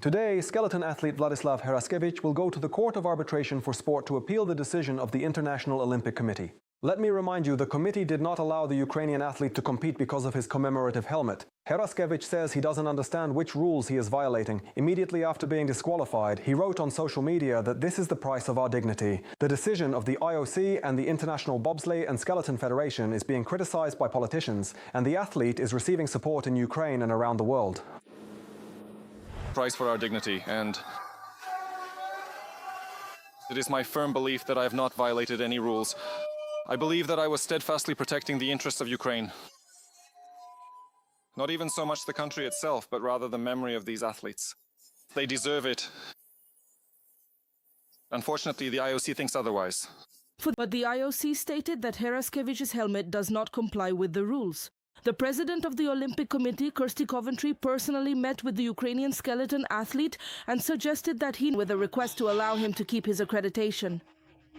Today, skeleton athlete Vladyslav Heraskevych will go to the Court of Arbitration for Sport to appeal the decision of the International Olympic Committee. Let me remind you, the committee did not allow the Ukrainian athlete to compete because of his commemorative helmet. Heraskevych says he doesn't understand which rules he is violating. Immediately after being disqualified, he wrote on social media that this is the price of our dignity. The decision of the IOC and the International Bobsleigh and Skeleton Federation is being criticized by politicians, and the athlete is receiving support in Ukraine and around the world. Price for our dignity, and it is my firm belief that I have not violated any rules. I believe that I was steadfastly protecting the interests of Ukraine. Not even so much the country itself, but rather the memory of these athletes. They deserve it. Unfortunately, the IOC thinks otherwise. But the IOC stated that Heraskevych's helmet does not comply with the rules. The president of the Olympic Committee, Kirsty Coventry, personally met with the Ukrainian skeleton athlete and suggested that he with a request to allow him to keep his accreditation.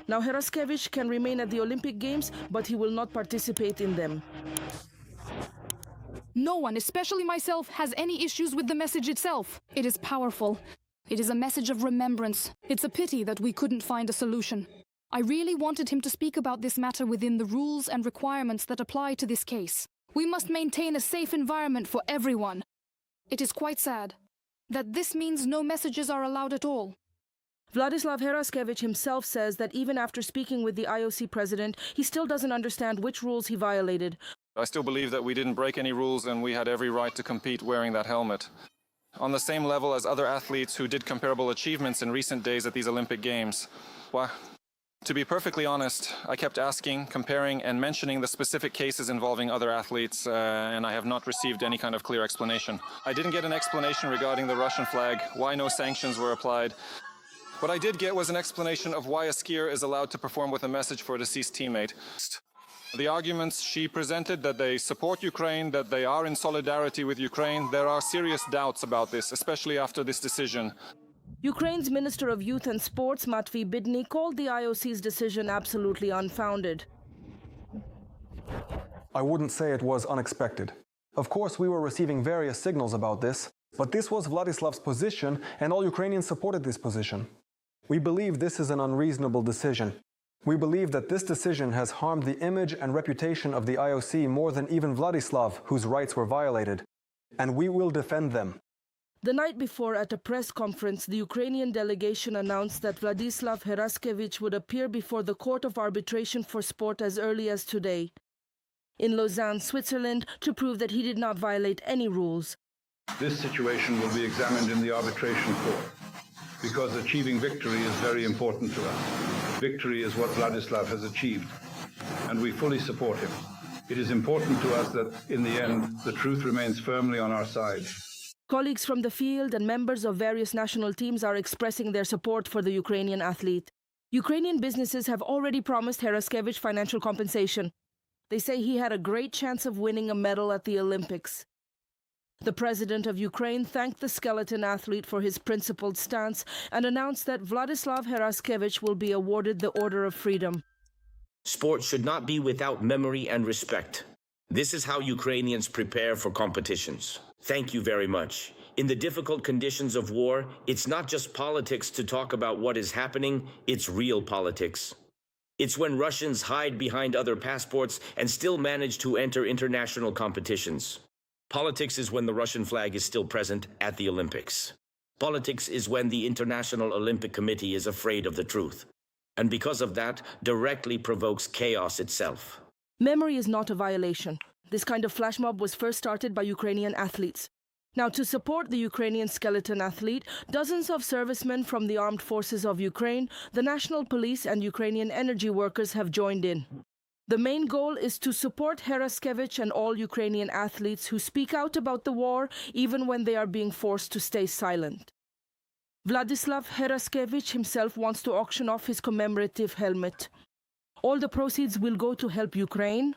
Now Heraskevych can remain at the Olympic Games, but he will not participate in them. No one, especially myself, has any issues with the message itself. It is powerful. It is a message of remembrance. It's a pity that we couldn't find a solution. I really wanted him to speak about this matter within the rules and requirements that apply to this case. We must maintain a safe environment for everyone. It is quite sad that this means no messages are allowed at all. Vladyslav Heraskevych himself says that even after speaking with the IOC president, he still doesn't understand which rules he violated. I still believe that we didn't break any rules and we had every right to compete wearing that helmet. On the same level as other athletes who did comparable achievements in recent days at these Olympic Games. Well, to be perfectly honest, I kept asking, comparing, and mentioning the specific cases involving other athletes, and I have not received any kind of clear explanation. I didn't get an explanation regarding the Russian flag, why no sanctions were applied. What I did get was an explanation of why a skier is allowed to perform with a message for a deceased teammate. The arguments she presented, that they support Ukraine, that they are in solidarity with Ukraine, there are serious doubts about this, especially after this decision. Ukraine's Minister of Youth and Sports, Matvey Bidny, called the IOC's decision absolutely unfounded. I wouldn't say it was unexpected. Of course, we were receiving various signals about this, but this was Vladislav's position, and all Ukrainians supported this position. We believe this is an unreasonable decision. We believe that this decision has harmed the image and reputation of the IOC more than even Vladislav, whose rights were violated. And we will defend them. The night before, at a press conference, the Ukrainian delegation announced that Vladyslav Heraskevych would appear before the Court of Arbitration for Sport as early as today, in Lausanne, Switzerland, to prove that he did not violate any rules. This situation will be examined in the arbitration court, because achieving victory is very important to us. Victory is what Vladyslav has achieved, and we fully support him. It is important to us that, in the end, the truth remains firmly on our side. Colleagues from the field and members of various national teams are expressing their support for the Ukrainian athlete. Ukrainian businesses have already promised Heraskevych financial compensation. They say he had a great chance of winning a medal at the Olympics. The president of Ukraine thanked the skeleton athlete for his principled stance and announced that Vladyslav Heraskevych will be awarded the Order of Freedom. Sport should not be without memory and respect. This is how Ukrainians prepare for competitions. Thank you very much. In the difficult conditions of war, it's not just politics to talk about what is happening, it's real politics. It's when Russians hide behind other passports and still manage to enter international competitions. Politics is when the Russian flag is still present at the Olympics. Politics is when the International Olympic Committee is afraid of the truth, and because of that, directly provokes chaos itself. Memory is not a violation. This kind of flash mob was first started by Ukrainian athletes. Now, to support the Ukrainian skeleton athlete, dozens of servicemen from the armed forces of Ukraine, the national police and Ukrainian energy workers have joined in. The main goal is to support Heraskevych and all Ukrainian athletes who speak out about the war, even when they are being forced to stay silent. Vladyslav Heraskevych himself wants to auction off his commemorative helmet. All the proceeds will go to help Ukraine,